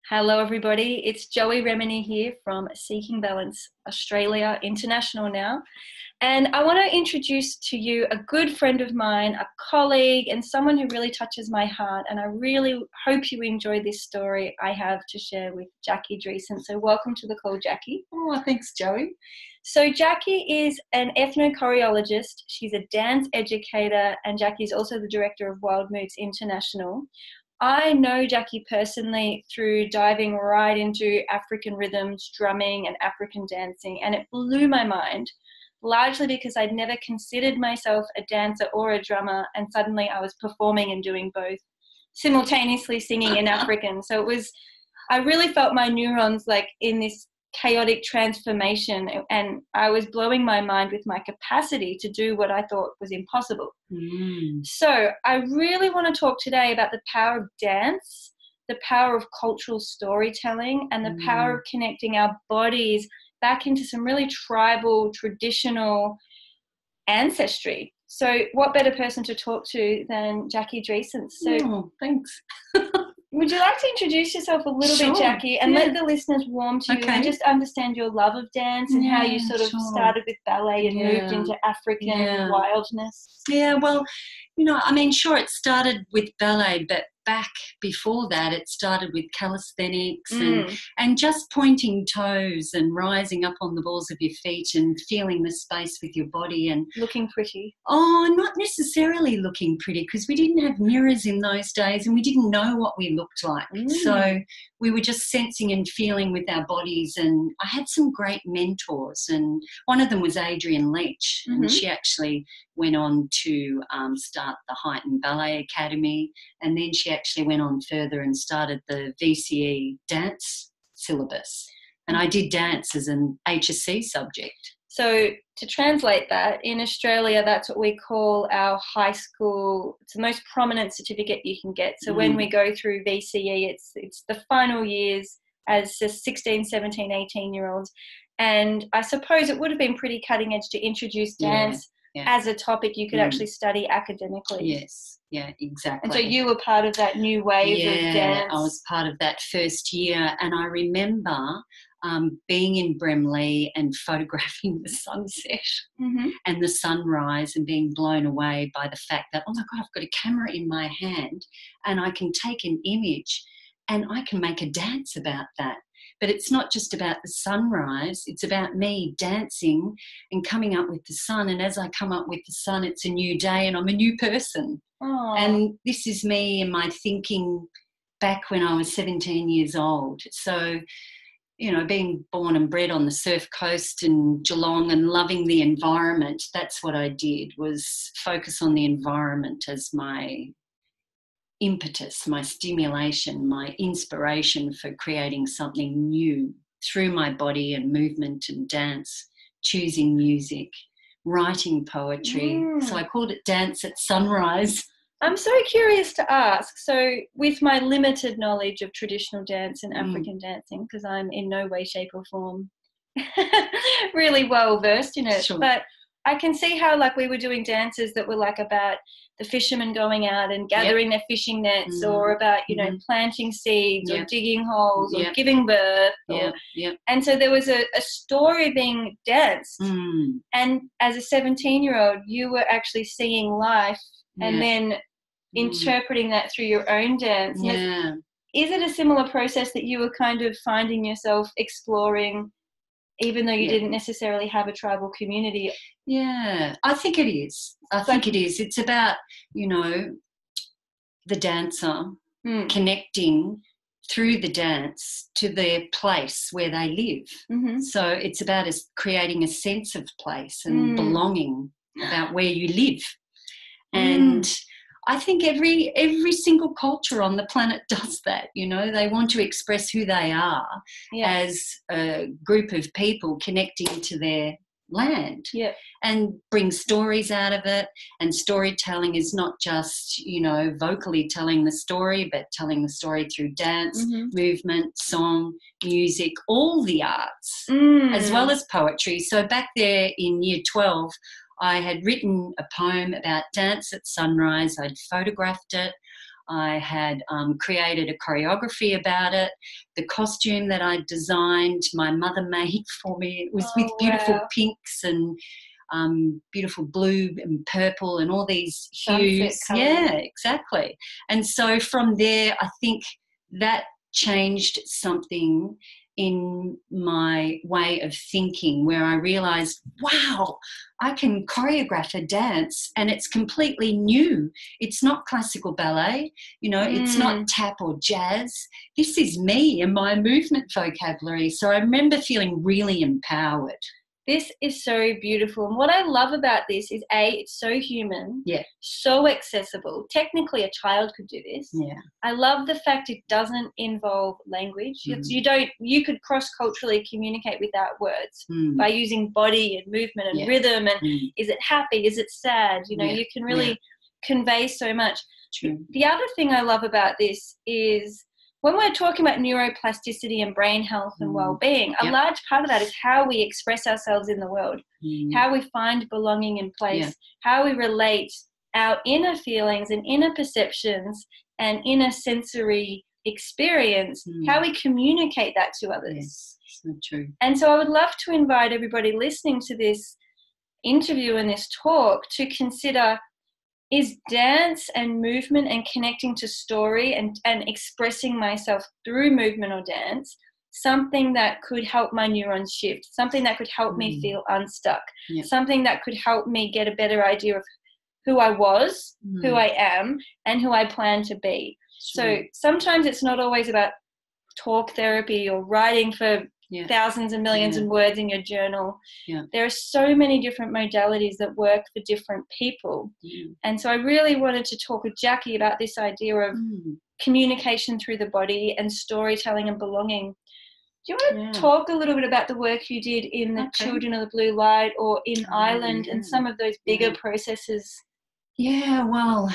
Hello everybody, it's Joey Remenyi here from Seeking Balance Australia International now, and I want to introduce to you a good friend of mine, a colleague, and someone who really touches my heart, and I really hope you enjoy this story I have to share with Jacqui Dreessens. So welcome to the call, Jacqui. Oh, thanks, Joey. So Jacqui is an ethnochoreologist, she's a dance educator, and Jacqui is also the director of Wild Moods International. I know Jacqui personally through diving right into African rhythms, drumming and African dancing, and it blew my mind, largely because I'd never considered myself a dancer or a drummer, and suddenly I was performing and doing both, simultaneously singing in African. So I really felt my neurons like in this chaotic transformation, and I was blowing my mind with my capacity to do what I thought was impossible. So I really want to talk today about the power of dance, the power of cultural storytelling, and the power of connecting our bodies back into some really tribal, traditional ancestry. So what better person to talk to than Jacqui Dreessens? So thanks. would you like to introduce yourself a little bit, Jacqui, and let the listeners warm to you and just understand your love of dance and how you sort of started with ballet and moved into African wildness? Yeah, well, sure, it started with ballet, but back before that, it started with calisthenics and just pointing toes and rising up on the balls of your feet and feeling the space with your body. And looking pretty. Oh, not necessarily looking pretty, because we didn't have mirrors in those days and we didn't know what we looked like. So we were just sensing and feeling with our bodies. And I had some great mentors, and one of them was Adrienne Leach, and she actually went on to start the Heightened Ballet Academy, and then she actually went on further and started the VCE dance syllabus. And I did dance as an HSC subject. So to translate that, in Australia, that's what we call our high school. It's the most prominent certificate you can get. So when we go through VCE, it's the final years as 16, 17, 18-year-olds. And I suppose it would have been pretty cutting edge to introduce dance as a topic you could actually study academically. Yes, yeah, exactly. And so you were part of that new wave of dance. I was part of that first year, and I remember being in Bremley and photographing the sunset and the sunrise and being blown away by the fact that, oh my God, I've got a camera in my hand and I can take an image and I can make a dance about that. But it's not just about the sunrise, it's about me dancing and coming up with the sun. And as I come up with the sun, it's a new day and I'm a new person. And this is me and my thinking back when I was 17 years old. So, being born and bred on the surf coast in Geelong and loving the environment, that's what I did, was focus on the environment as my impetus, my stimulation, my inspiration for creating something new through my body and movement and dance, choosing music, writing poetry. So I called it Dance at Sunrise. I'm so curious to ask, so with my limited knowledge of traditional dance and African dancing, because I'm in no way, shape or form really well versed in it, but I can see how like we were doing dances that were like about the fishermen going out and gathering their fishing nets or about, planting seeds or digging holes or giving birth. And so there was a story being danced. And as a 17-year-old, you were actually seeing life and then interpreting that through your own dance. Is it a similar process that you were kind of finding yourself exploring, even though you didn't necessarily have a tribal community? Yeah, I think it is. It's about, the dancer connecting through the dance to their place where they live. So it's about us creating a sense of place and belonging, about where you live. And I think every single culture on the planet does that. They want to express who they are as a group of people connecting to their land and bring stories out of it. And storytelling is not just, vocally telling the story, but telling the story through dance, movement, song, music, all the arts, as well as poetry. So back there in year 12, I had written a poem about dance at sunrise. I'd photographed it. I had created a choreography about it. The costume that I designed, my mother made for me. It was with beautiful pinks and beautiful blue and purple and all these hues. Yeah, exactly. And so from there, I think that changed something in my way of thinking, where I realised, wow, I can choreograph a dance and it's completely new. It's not classical ballet, it's not tap or jazz. This is me and my movement vocabulary. So I remember feeling really empowered. This is so beautiful. And what I love about this is, A, it's so human, so accessible. Technically, a child could do this. Yeah. I love the fact it doesn't involve language. You could cross-culturally communicate without words by using body and movement and rhythm and is it happy, is it sad? You can really convey so much. True. The other thing I love about this is, when we're talking about neuroplasticity and brain health and well-being, a large part of that is how we express ourselves in the world, how we find belonging in place, how we relate our inner feelings and inner perceptions and inner sensory experience, how we communicate that to others. Yes, so true. And so I would love to invite everybody listening to this interview and this talk to consider, is dance and movement and connecting to story and expressing myself through movement or dance something that could help my neurons shift, something that could help me feel unstuck, something that could help me get a better idea of who I was, who I am, and who I plan to be. So sometimes it's not always about talk therapy or writing for thousands and millions of words in your journal. There are so many different modalities that work for different people. And so I really wanted to talk with Jacqui about this idea of communication through the body and storytelling and belonging. Do you want to talk a little bit about the work you did in the Children of the Blue Light or in Ireland and some of those bigger processes? Yeah, well,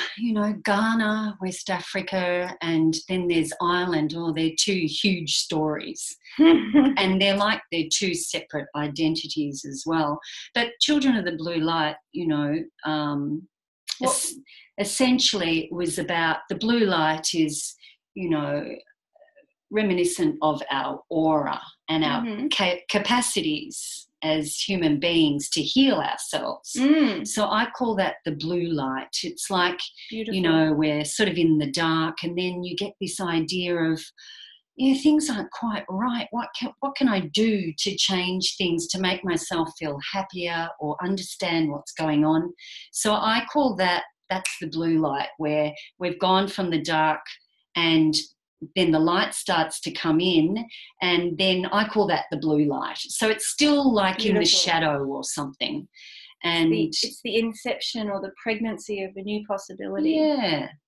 Ghana, West Africa, and then there's Ireland. Oh, they're two huge stories. And they're two separate identities as well. But Children of the Blue Light, essentially it was about, the blue light is, reminiscent of our aura and our capacities as human beings to heal ourselves. So I call that the blue light. It's like, we're sort of in the dark, and then you get this idea of, things aren't quite right. What can I do to change things, to make myself feel happier or understand what's going on? So I call that's the blue light, where we've gone from the dark and then the light starts to come in, and then I call that the blue light. So it's still like in the shadow or something. And it's the inception or the pregnancy of a new possibility.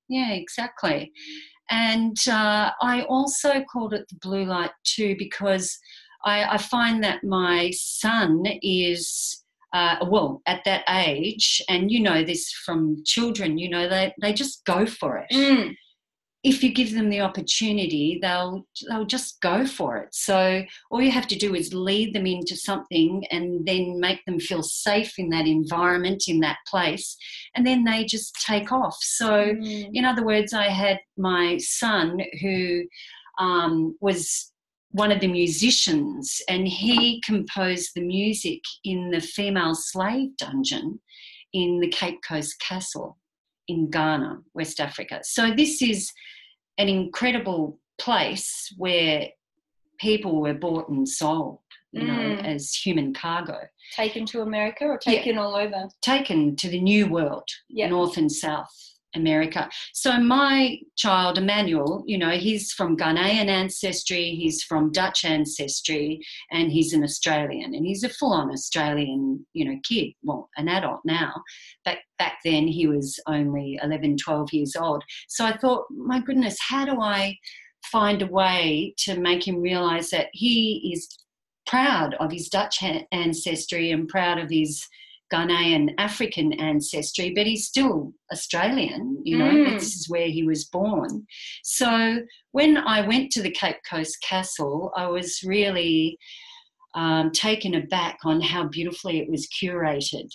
Yeah, exactly. And I also called it the blue light too, because I find that my son is, at that age, and this from children, they just go for it. If you give them the opportunity, they'll just go for it. So all you have to do is lead them into something and then make them feel safe in that environment, in that place, and then they just take off. So in other words, I had my son who was one of the musicians, and he composed the music in the female slave dungeon in the Cape Coast Castle in Ghana, West Africa. So this is an incredible place where people were bought and sold, as human cargo. Taken to America or taken all over? Taken to the New World, North and South America. So my child, Emmanuel, he's from Ghanaian ancestry, he's from Dutch ancestry, and he's an Australian. And he's a full-on Australian, kid, well, an adult now. But back then he was only 11, 12 years old. So I thought, my goodness, how do I find a way to make him realise that he is proud of his Dutch ancestry and proud of his Ghanaian African ancestry, but he's still Australian, this is where he was born. So when I went to the Cape Coast Castle, I was really taken aback on how beautifully it was curated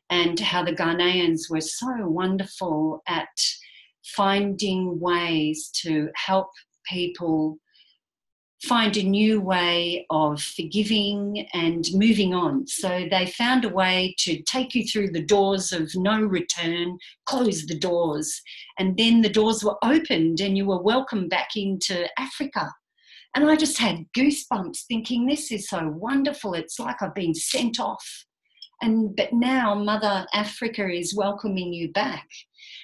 and how the Ghanaians were so wonderful at finding ways to help people find a new way of forgiving and moving on. So they found a way to take you through the doors of no return, close the doors, and then the doors were opened and you were welcomed back into Africa. And I just had goosebumps thinking, this is so wonderful. It's like I've been sent off. But now Mother Africa is welcoming you back.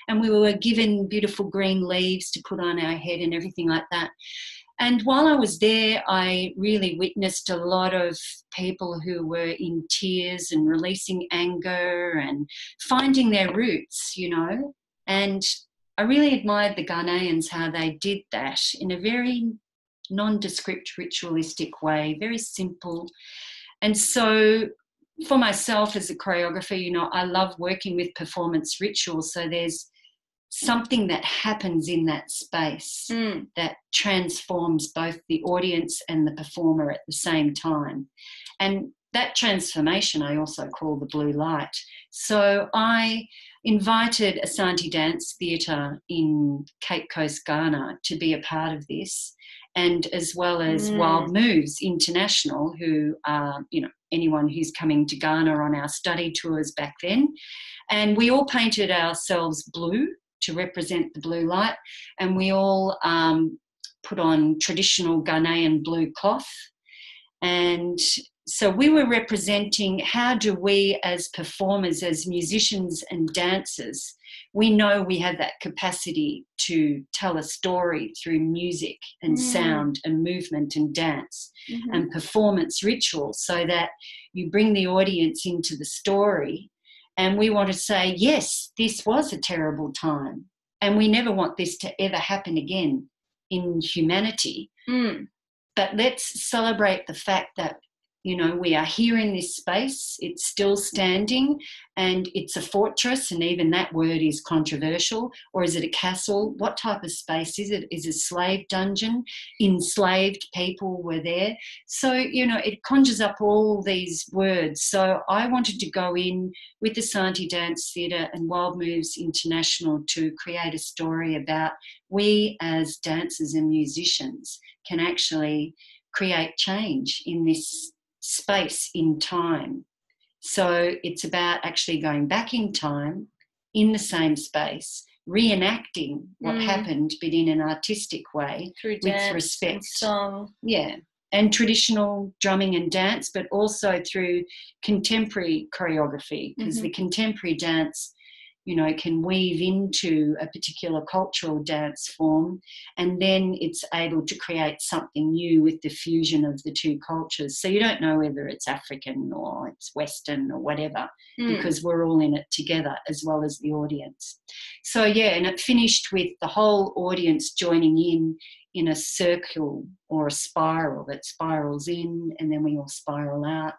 And we were given beautiful green leaves to put on our head and everything like that. And while I was there, I really witnessed a lot of people who were in tears and releasing anger and finding their roots, you know. And I really admired the Ghanaians, how they did that in a very nondescript, ritualistic way, very simple. And so for myself as a choreographer, you know, I love working with performance rituals. So there's something that happens in that space that transforms both the audience and the performer at the same time. And that transformation I also call the blue light. So I invited Asante Dance Theatre in Cape Coast, Ghana to be a part of this, and as well as Wild Moves International, who are, you know, anyone who's coming to Ghana on our study tours back then. And we all painted ourselves blue to represent the blue light, and we all put on traditional Ghanaian blue cloth. And so we were representing how do we as performers, as musicians and dancers, we know we have that capacity to tell a story through music and sound and movement and dance and performance rituals, so that you bring the audience into the story. And we want to say, yes, this was a terrible time, and we never want this to ever happen again in humanity. But let's celebrate the fact that, you know, we are here in this space, it's still standing, and it's a fortress, and even that word is controversial. Or is it a castle? What type of space is it? Is it a slave dungeon? Enslaved people were there. So, you know, it conjures up all these words. So I wanted to go in with the Asante Dance Theatre and Wild Moves International to create a story about we as dancers and musicians can actually create change in this space in time. So it's about actually going back in time in the same space, reenacting what happened, but in an artistic way, through with dance respect. and song. Yeah, and traditional drumming and dance, but also through contemporary choreography, because the contemporary dance, you know, can weave into a particular cultural dance form, and then it's able to create something new with the fusion of the two cultures. So you don't know whether it's African or it's Western or whatever, because we're all in it together as well as the audience. So, yeah, and it finished with the whole audience joining in a circle or a spiral that spirals in, and then we all spiral out.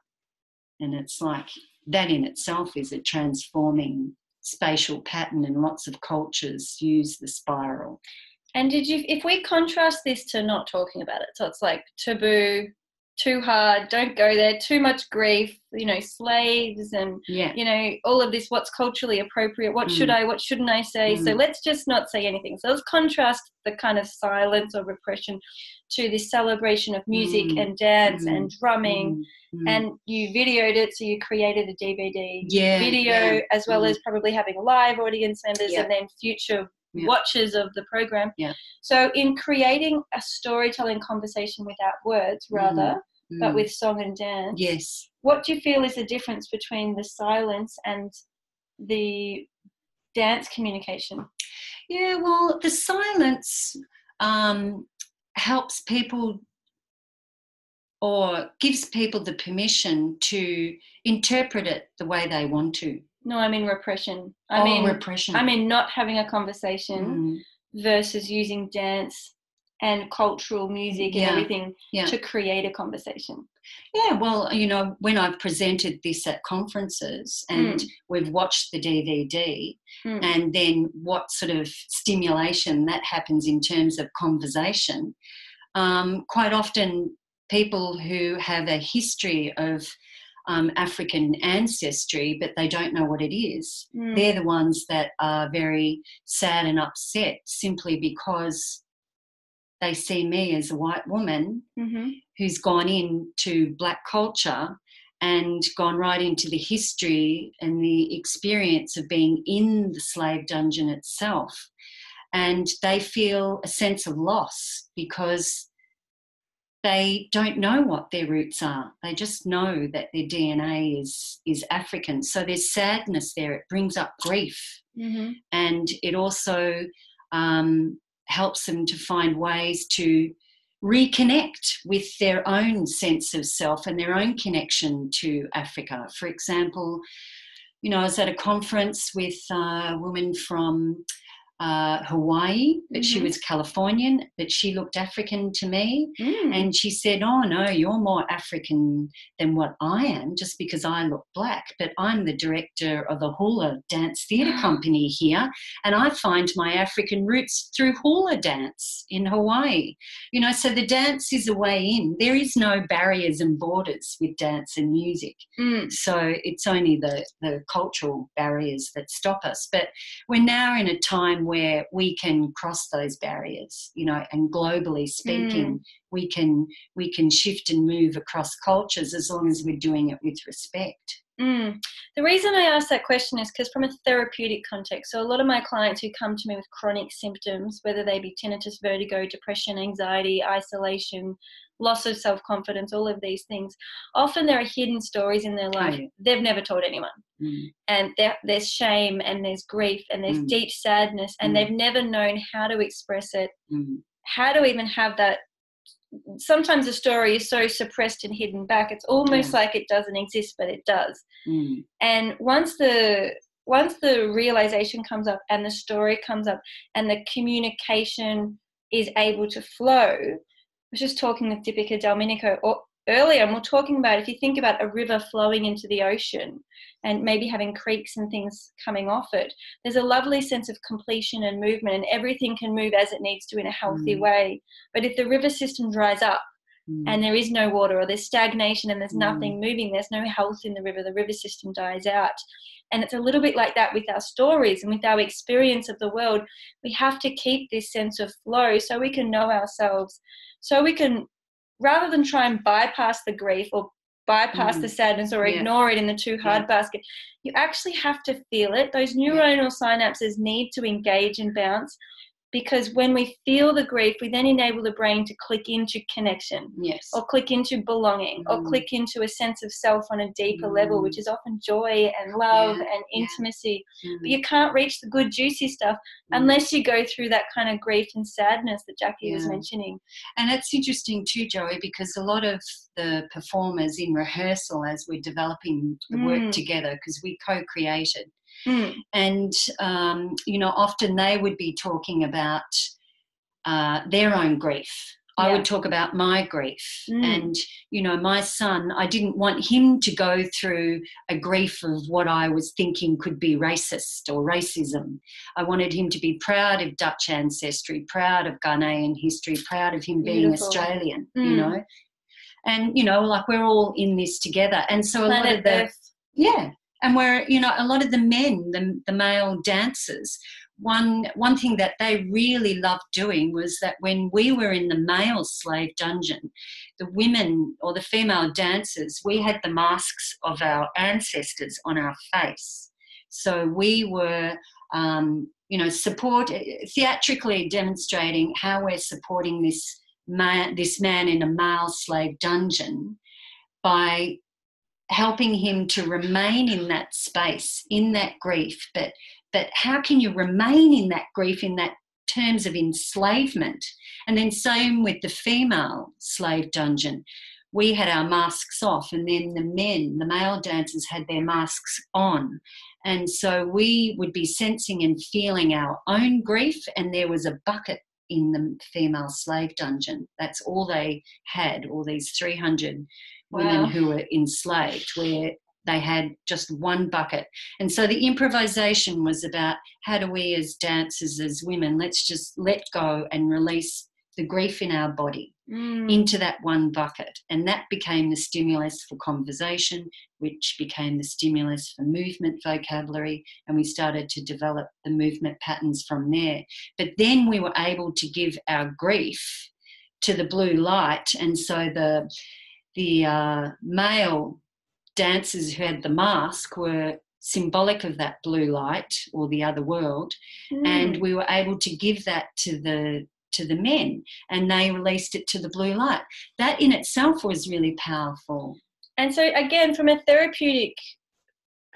And it's like that in itself is a transforming spatial pattern, and lots of cultures use the spiral. And if we contrast this to not talking about it, so it's like taboo, too hard, don't go there, too much grief, you know, slaves and, you know, all of this, what's culturally appropriate, what should I, what shouldn't I say? So let's just not say anything. So let's contrast the kind of silence or repression to this celebration of music and dance and drumming. And you videoed it, so you created a DVD video as well as probably having live audience members and then future watchers of the program. So in creating a storytelling conversation without words, rather, but with song and dance, what do you feel is the difference between the silence and the dance communication? Yeah, well, the silence helps people, or gives people the permission to interpret it the way they want to. No, I mean repression. Repression. I mean not having a conversation versus using dance and cultural music and everything to create a conversation. Yeah, well, you know, when I've presented this at conferences and we've watched the DVD and then what sort of stimulation that happens in terms of conversation, quite often people who have a history of African ancestry, but they don't know what it is. They're the ones that are very sad and upset simply because they see me as a white woman who's gone into black culture and gone right into the history and the experience of being in the slave dungeon itself. And they feel a sense of loss because they don't know what their roots are. They just know that their DNA is African. So there's sadness there. It brings up grief. And it also helps them to find ways to reconnect with their own sense of self and their own connection to Africa. For example, I was at a conference with a woman from Hawaii, but she was Californian, but she looked African to me. And she said, oh, no, you're more African than what I am just because I look black, but I'm the director of the hula dance theatre company here, and I find my African roots through hula dance in Hawaii. So the dance is a way in. There is no barriers and borders with dance and music. So it's only the cultural barriers that stop us. But we're now in a time where we can cross those barriers, and globally speaking, we can shift and move across cultures as long as we're doing it with respect. The reason I ask that question is because from a therapeutic context, so a lot of my clients who come to me with chronic symptoms, whether they be tinnitus, vertigo, depression, anxiety, isolation, loss of self-confidence, all of these things, often there are hidden stories in their life they've never told anyone. And there's shame and there's grief and there's deep sadness, and they've never known how to express it, how to even have that. Sometimes the story is so suppressed and hidden back, it's almost like it doesn't exist, but it does. And once the realization comes up and the story comes up and the communication is able to flow. I was just talking with Deepika Delminico earlier, and we're talking about, if you think about a river flowing into the ocean and maybe having creeks and things coming off it, there's a lovely sense of completion and movement, and everything can move as it needs to in a healthy way. But if the river system dries up and there is no water, or there's stagnation and there's nothing moving, there's no health in the river system dies out. And it's a little bit like that with our stories and with our experience of the world. We have to keep this sense of flow so we can know ourselves, so we can, rather than try and bypass the grief or bypass the sadness or ignore it in the too hard basket, you actually have to feel it. Those neuronal synapses need to engage and bounce, because when we feel the grief, we then enable the brain to click into connection, or click into belonging, or click into a sense of self on a deeper level, which is often joy and love and intimacy. But you can't reach the good, juicy stuff unless you go through that kind of grief and sadness that Jacqui was mentioning. And it's interesting too, Joey, because a lot of the performers in rehearsal, as we're developing the work together, because we co-created, and, often they would be talking about their own grief. I would talk about my grief. And, my son, I didn't want him to go through a grief of what I was thinking could be racist or racism. I wanted him to be proud of Dutch ancestry, proud of Ghanaian history, proud of him being Australian, And, like we're all in this together. And so Planet a lot of the... Earth. And where, a lot of the men, the male dancers, one thing that they really loved doing was that when we were in the male slave dungeon, the women or the female dancers, we had the masks of our ancestors on our face. So we were, theatrically demonstrating how we're supporting this man in a male slave dungeon by helping him to remain in that space, in that grief. But how can you remain in that grief in that terms of enslavement? And then same with the female slave dungeon. We had our masks off, and then the male dancers had their masks on. And so we would be sensing and feeling our own grief, and there was a bucket in the female slave dungeon. That's all they had, all these 300 women who were enslaved, where they had just one bucket. And so the improvisation was about, how do we as dancers, as women, let's just let go and release the grief in our body. into that one bucket. And that became the stimulus for conversation, which became the stimulus for movement vocabulary. And we started to develop the movement patterns from there. But then we were able to give our grief to the blue light. And so the male dancers who had the mask were symbolic of that blue light or the other world, and we were able to give that to the men, and they released it to the blue light. That in itself was really powerful. And so again, from a therapeutic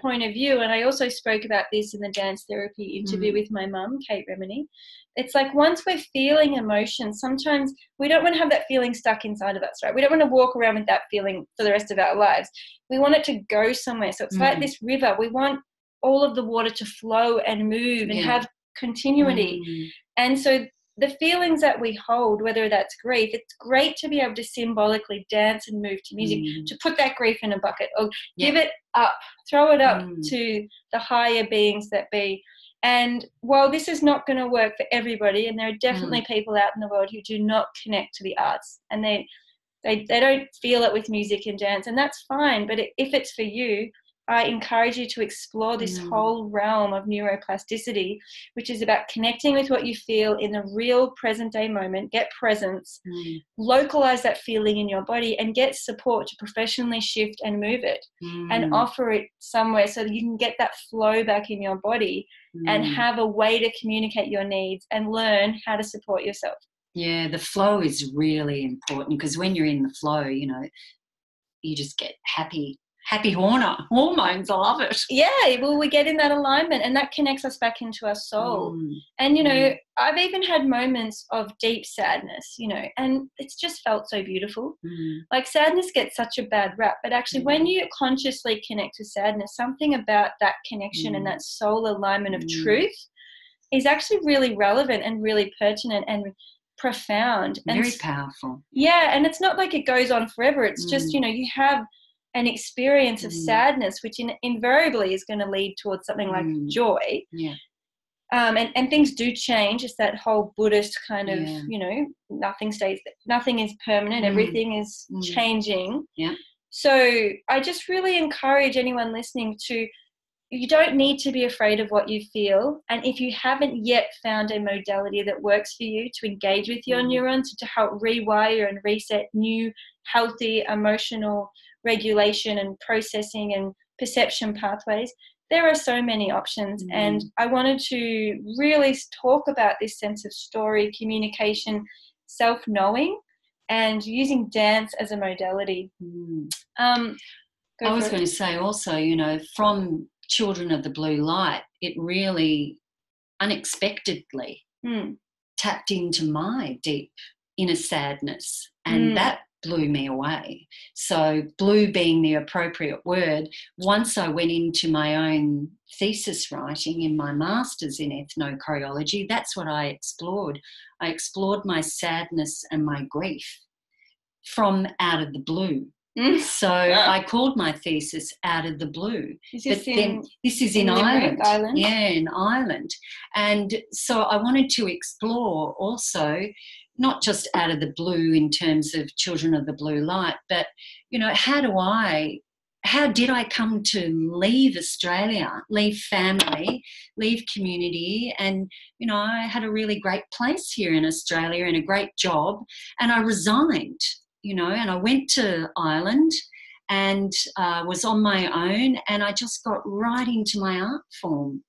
point of view, and I also spoke about this in the dance therapy interview with my mum, Kate Remenyi, it's like once we're feeling emotion, sometimes we don't want to have that feeling stuck inside of us, right? We don't want to walk around with that feeling for the rest of our lives. We want it to go somewhere. So it's like this river. We want all of the water to flow and move and have continuity. And so the feelings that we hold, whether that's grief, it's great to be able to symbolically dance and move to music, to put that grief in a bucket or give it up, throw it up to the higher beings that be. And while this is not going to work for everybody, and there are definitely people out in the world who do not connect to the arts, and they don't feel it with music and dance, and that's fine. But if it's for you, I encourage you to explore this whole realm of neuroplasticity, which is about connecting with what you feel in the real present day moment, get presence, localize that feeling in your body, and get support to professionally shift and move it and offer it somewhere so that you can get that flow back in your body and have a way to communicate your needs and learn how to support yourself. Yeah, the flow is really important, because when you're in the flow, you know, you just get happy hormones. I love it. Yeah, well, we get in that alignment, and that connects us back into our soul. And, you know, I've even had moments of deep sadness, you know, and it's just felt so beautiful. Like sadness gets such a bad rap, but actually when you consciously connect to sadness, something about that connection and that soul alignment of truth is actually really relevant and really pertinent and profound. Very powerful. Yeah, and it's not like it goes on forever. It's just, you know, you have an experience of sadness, which invariably is going to lead towards something like joy. Yeah. And things do change. It's that whole Buddhist kind of, you know, nothing is permanent. Everything is changing. Yeah. So I just really encourage anyone listening you don't need to be afraid of what you feel. And if you haven't yet found a modality that works for you to engage with your neurons, to help rewire and reset new, healthy, emotional regulation and processing and perception pathways, there are so many options. And I wanted to really talk about this sense of story, communication, self-knowing, and using dance as a modality. I was going to say also, you know, from Children of the Blue Light, it really unexpectedly tapped into my deep inner sadness, and that blew me away. So blue being the appropriate word, once I went into my own thesis writing in my master's in ethnochoreology, that's what I explored. I explored my sadness and my grief from out of the blue. So I called my thesis Out of the Blue. This is in Ireland. Yeah, in Ireland. And so I wanted to explore also not just out of the blue in terms of Children of the Blue Light, but, you know, how did I come to leave Australia, leave family, leave community? And, you know, I had a really great place here in Australia and a great job, and I resigned. You know, and I went to Ireland and was on my own, and I just got right into my art form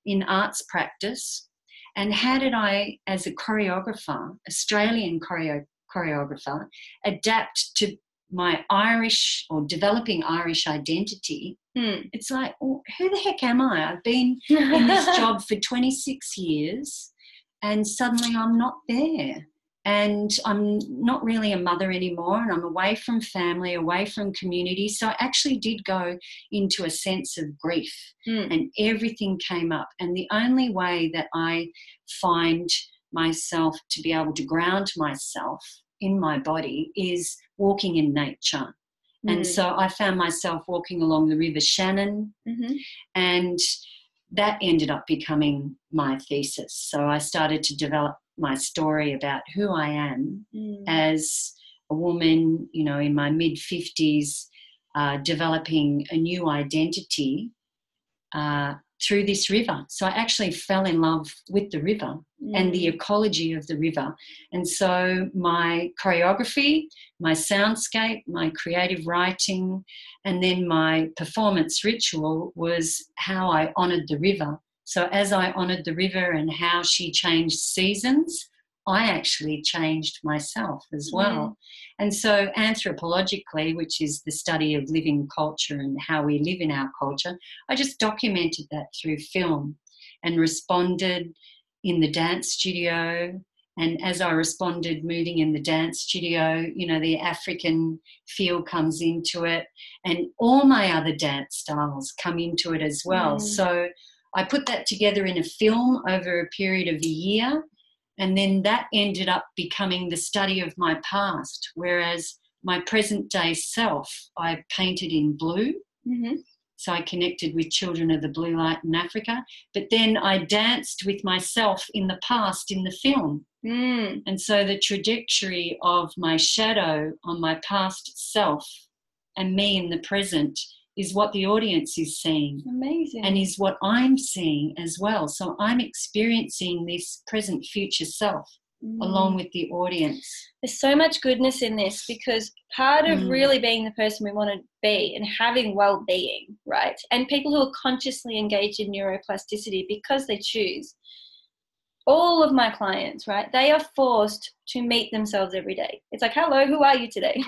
in arts practice. And how did I, as a choreographer, Australian choreographer, adapt to my Irish or developing Irish identity? It's like, oh, who the heck am I? I've been in this job for 26 years and suddenly I'm not there. And I'm not really a mother anymore, and I'm away from family, away from community. So I actually did go into a sense of grief, and everything came up. And the only way that I find myself to be able to ground myself in my body is walking in nature. And so I found myself walking along the River Shannon, and that ended up becoming my thesis. So I started to develop my story about who I am as a woman, you know, in my mid-50s, developing a new identity through this river. So I actually fell in love with the river and the ecology of the river. And so my choreography, my soundscape, my creative writing, and then my performance ritual was how I honoured the river. So as I honoured the river and how she changed seasons, I actually changed myself as well. And so anthropologically, which is the study of living culture and how we live in our culture, I just documented that through film and responded in the dance studio. And as I responded moving in the dance studio, you know, the African feel comes into it, and all my other dance styles come into it as well. So I put that together in a film over a period of a year. And then that ended up becoming the study of my past, whereas my present day self, I painted in blue. So I connected with children of the blue light in Africa. But then I danced with myself in the past in the film. And so the trajectory of my shadow on my past self and me in the present is what the audience is seeing. Amazing. And is what I'm seeing as well. So I'm experiencing this present future self along with the audience. There's so much goodness in this, because part of really being the person we want to be and having well-being, right? And people who are consciously engaged in neuroplasticity because they choose, all of my clients, right, they are forced to meet themselves every day. It's like, hello, who are you today?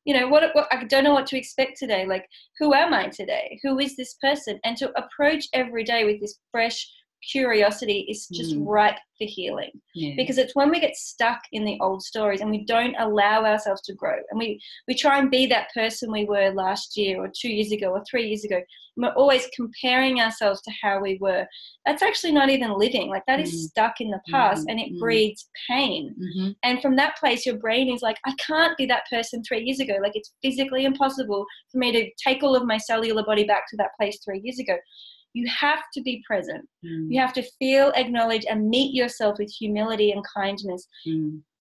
You know, what I don't know what to expect today. Like, who am I today? Who is this person? And to approach every day with this fresh curiosity is just ripe for healing. Because it's when we get stuck in the old stories and we don't allow ourselves to grow, and we try and be that person we were last year or 2 years ago or 3 years ago, and we're always comparing ourselves to how we were. That's actually not even living. Like, that is stuck in the past, and it breeds pain. And from that place, your brain is like, I can't be that person 3 years ago. Like, it's physically impossible for me to take all of my cellular body back to that place 3 years ago. You have to be present. You have to feel, acknowledge, and meet yourself with humility and kindness.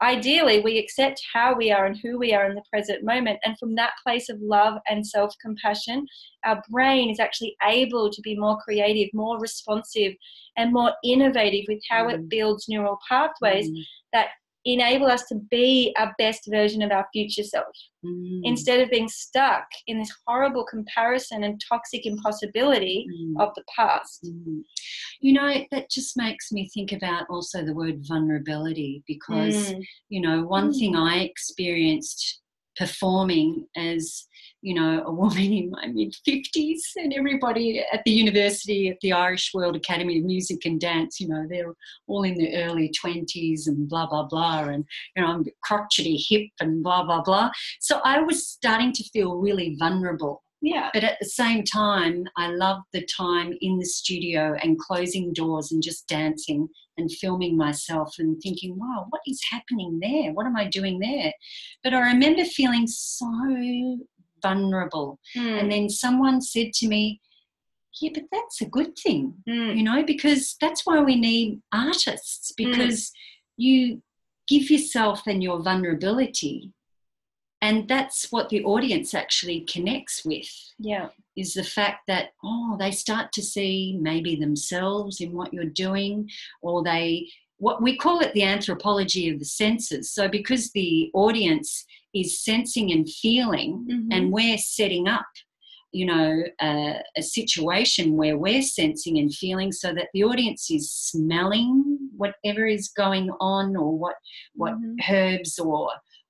Ideally, we accept how we are and who we are in the present moment. And from that place of love and self-compassion, our brain is actually able to be more creative, more responsive, and more innovative with how it builds neural pathways that enable us to be our best version of our future self, instead of being stuck in this horrible comparison and toxic impossibility of the past. You know, that just makes me think about also the word vulnerability, because, you know, one thing I experienced performing as, you know, a woman in my mid-50s, and everybody at the university, at the Irish World Academy of Music and Dance, you know, they're all in their early 20s and blah, blah, blah, and, you know, I'm crotchety hip and blah, blah, blah. So I was starting to feel really vulnerable. But at the same time, I loved the time in the studio and closing doors and just dancing and filming myself and thinking, wow, what is happening there? What am I doing there? But I remember feeling so vulnerable. And then someone said to me, yeah, but that's a good thing, you know, because that's why we need artists, because you give yourself and your vulnerability. And that's what the audience actually connects with, is the fact that, oh, they start to see maybe themselves in what you're doing, or what we call it the anthropology of the senses. So because the audience is sensing and feeling, and we're setting up, you know, a situation where we're sensing and feeling, so that the audience is smelling whatever is going on, or what herbs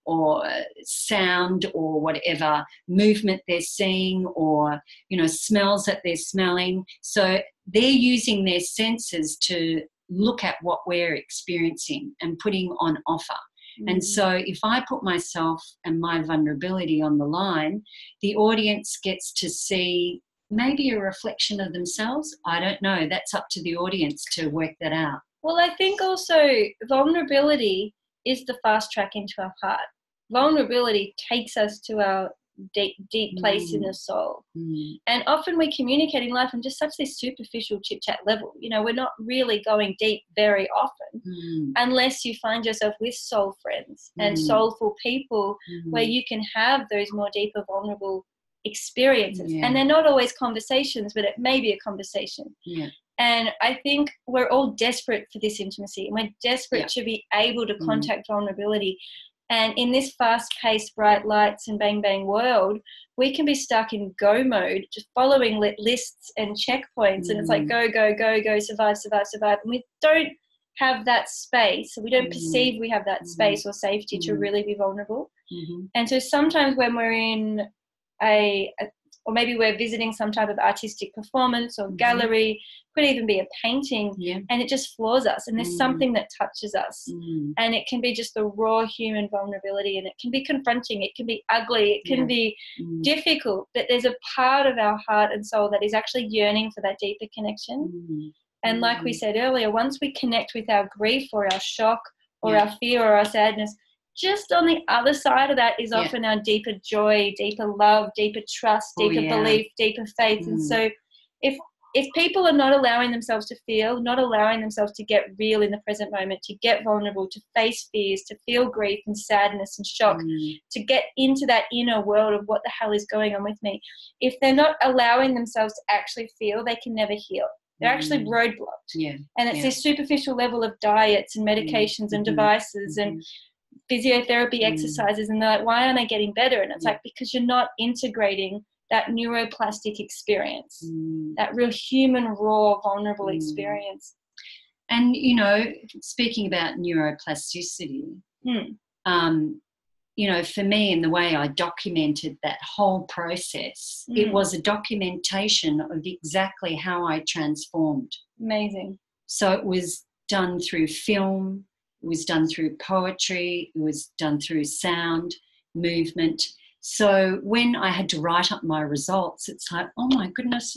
or sound or whatever movement they're seeing, or, you know, smells that they're smelling. So they're using their senses to look at what we're experiencing and putting on offer. And so if I put myself and my vulnerability on the line, the audience gets to see maybe a reflection of themselves. I don't know. That's up to the audience to work that out. Well, I think also vulnerability is the fast track into our heart. Vulnerability takes us to our deep place in the soul. And often we communicate in life on just such this superficial chit-chat level. You know, we're not really going deep very often unless you find yourself with soul friends and soulful people where you can have those more deeper, vulnerable experiences. And they're not always conversations, but it may be a conversation. And I think we're all desperate for this intimacy, and we're desperate to be able to contact vulnerability. And in this fast-paced, bright lights and bang-bang world, we can be stuck in go mode, just following lists and checkpoints. And it's like go, go, go, go, survive, survive, survive. And we don't have that space. We don't perceive we have that space or safety to really be vulnerable. And so sometimes when we're in or maybe we're visiting some type of artistic performance or gallery, could even be a painting, and it just floors us, and there's something that touches us, and it can be just the raw human vulnerability, and it can be confronting, it can be ugly, it can be difficult, but there's a part of our heart and soul that is actually yearning for that deeper connection. And like we said earlier, once we connect with our grief or our shock or our fear or our sadness, just on the other side of that is often our deeper joy, deeper love, deeper trust, deeper belief, deeper faith. And so if people are not allowing themselves to feel, not allowing themselves to get real in the present moment, to get vulnerable, to face fears, to feel grief and sadness and shock, to get into that inner world of what the hell is going on with me, if they're not allowing themselves to actually feel, they can never heal. They're actually roadblocked. And it's this superficial level of diets and medications and devices and physiotherapy exercises, and they're like, why aren't I getting better? And it's like, because you're not integrating that neuroplastic experience, that real human, raw, vulnerable experience. And, you know, speaking about neuroplasticity, you know, for me, in the way I documented that whole process, it was a documentation of exactly how I transformed. Amazing. So it was done through film, it was done through poetry, it was done through sound, movement. So when I had to write up my results, it's like, oh my goodness,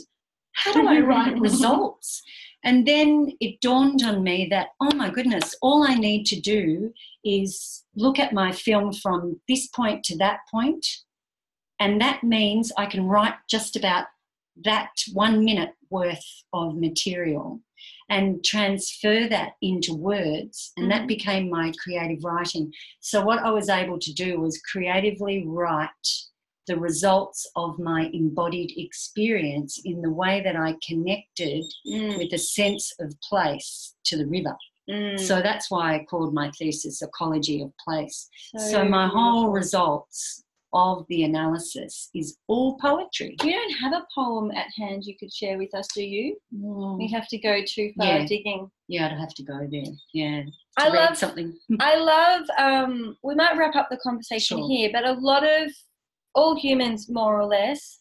how do I write results? And then it dawned on me that, oh my goodness, all I need to do is look at my film from this point to that point, and that means I can write just about that 1 minute worth of material and transfer that into words, and that became my creative writing. So what I was able to do was creatively write the results of my embodied experience in the way that I connected with a sense of place to the river. So that's why I called my thesis Ecology of Place. So my whole results of the analysis is all poetry. You don't have a poem at hand you could share with us, do you? We have to go too far digging. Yeah, I'd have to go there. Yeah. I love something. I love, we might wrap up the conversation here, but all humans, more or less,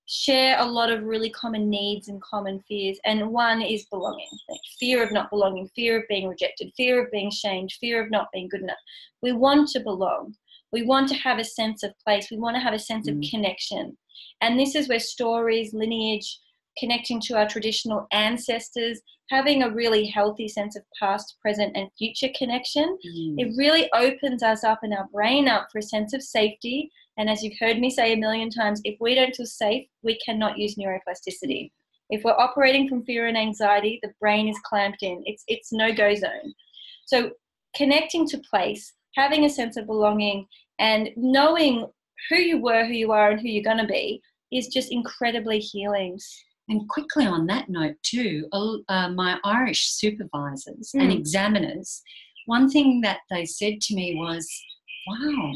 share a lot of really common needs and common fears. And one is belonging, like fear of not belonging, fear of being rejected, fear of being shamed, fear of not being good enough. We want to belong. We want to have a sense of place. We want to have a sense of connection. And this is where stories, lineage, connecting to our traditional ancestors, having a really healthy sense of past, present, and future connection, it really opens us up and our brain up for a sense of safety. And as you've heard me say a million times, if we don't feel safe, we cannot use neuroplasticity. If we're operating from fear and anxiety, the brain is clamped in. It's no-go zone. So connecting to place, having a sense of belonging, and knowing who you were, who you are, and who you're going to be is just incredibly healing. And quickly on that note too, my Irish supervisors and examiners, one thing that they said to me was, wow,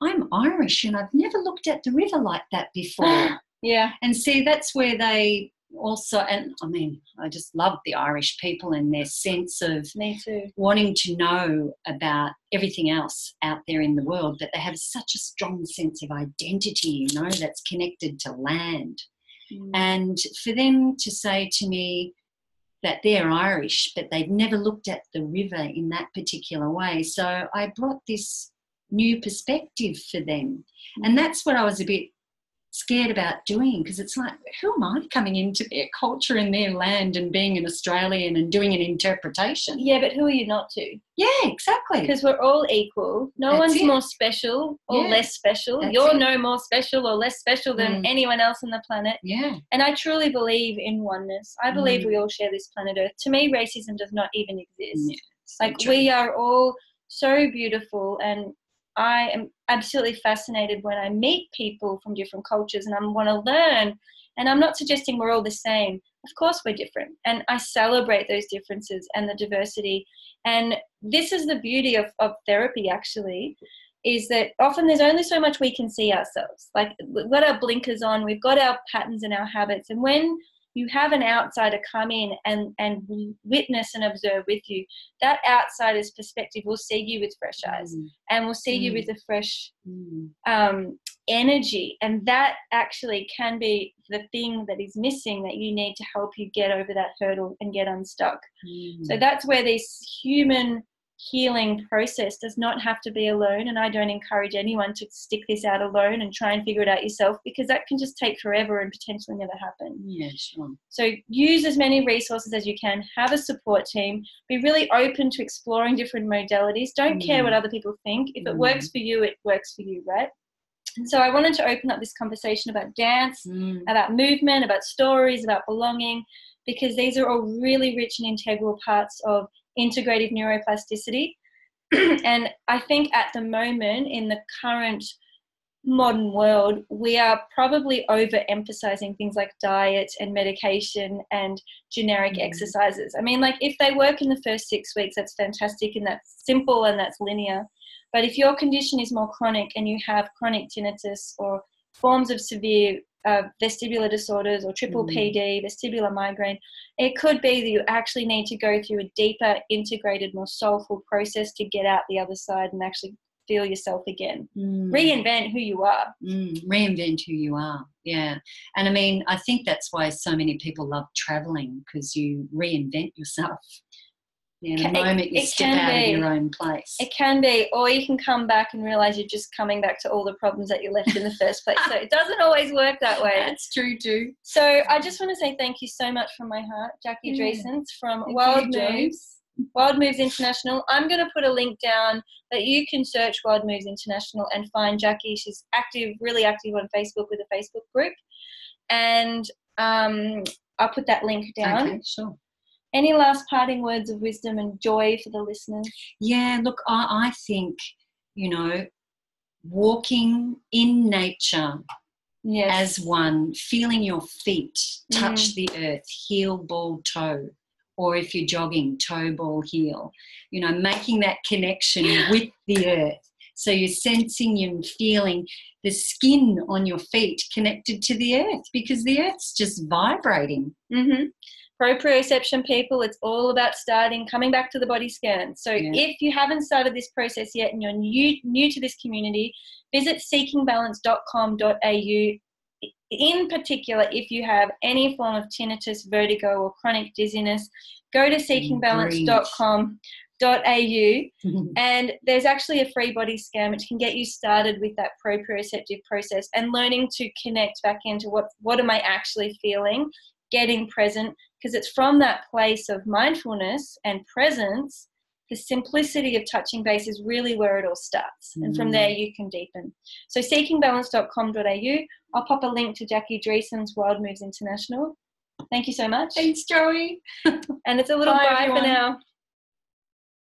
I'm Irish and I've never looked at the river like that before. And see, that's where they also, and I mean, I just love the Irish people and their sense of wanting to know about everything else out there in the world, but they have such a strong sense of identity, you know, that's connected to land. And for them to say to me that they're Irish, but they've never looked at the river in that particular way. So I brought this new perspective for them. And that's what I was a bit scared about doing, because it's like, who am I coming into their culture and their land and being an Australian and doing an interpretation? Yeah, but who are you not to? Yeah, exactly. Because we're all equal. No one's more special or less special. You're no more special or less special than anyone else on the planet. Yeah. And I truly believe in oneness. I believe we all share this planet Earth. To me, racism does not even exist. Yeah, so we are all so beautiful, and I am absolutely fascinated when I meet people from different cultures and I want to learn. And I'm not suggesting we're all the same. Of course we're different. And I celebrate those differences and the diversity. And this is the beauty of therapy, actually, is that often there's only so much we can see ourselves. Like, we've got our blinkers on, we've got our patterns and our habits. And when you have an outsider come in and witness and observe with you, that outsider's perspective will see you with fresh eyes and will see you with a fresh energy. And that actually can be the thing that is missing that you need to help you get over that hurdle and get unstuck. So that's where this human healing process does not have to be alone, and I don't encourage anyone to stick this out alone and try and figure it out yourself, because that can just take forever and potentially never happen. Yeah, sure. So use as many resources as you can, have a support team, be really open to exploring different modalities. Don't care what other people think. If it works for you, it works for you, right? And so I wanted to open up this conversation about dance, about movement, about stories, about belonging, because these are all really rich and integral parts of integrative neuroplasticity. And I think at the moment, in the current modern world, we are probably overemphasizing things like diet and medication and generic exercises. I mean, like, if they work in the first 6 weeks, that's fantastic and that's simple and that's linear. But if your condition is more chronic and you have chronic tinnitus or forms of severe vestibular disorders or triple PD, vestibular migraine, it could be that you actually need to go through a deeper, integrated, more soulful process to get out the other side and actually feel yourself again. Reinvent who you are. Reinvent who you are, yeah. And I mean, I think that's why so many people love travelling, because you reinvent yourself. Yeah, the moment you step out of your own place. It can be, or you can come back and realise you're just coming back to all the problems that you left in the first place. So it doesn't always work that way. That's true too. So I just want to say thank you so much from my heart, Jacqui Dreessens from Wild Moves International. I'm going to put a link down that you can search Wild Moves International and find Jacqui. She's active, really active on Facebook with a Facebook group. And I'll put that link down. Okay, sure. Any last parting words of wisdom and joy for the listeners? Yeah, look, I think, you know, walking in nature as one, feeling your feet touch the earth, heel, ball, toe, or if you're jogging, toe, ball, heel, you know, making that connection with the earth. So you're sensing and feeling the skin on your feet connected to the earth, because the earth's just vibrating. Proprioception, people, it's all about coming back to the body scan. So if you haven't started this process yet and you're new to this community, visit seekingbalance.com.au. In particular, if you have any form of tinnitus, vertigo, or chronic dizziness, go to seekingbalance.com.au and there's actually a free body scan which can get you started with that proprioceptive process and learning to connect back into what am I actually feeling, getting present, because it's from that place of mindfulness and presence, the simplicity of touching base is really where it all starts. And from there you can deepen. So seekingbalance.com.au. I'll pop a link to Jacqui Dreessens, Wild Moves International. Thank you so much. Thanks, Joey. And it's a little bye for now.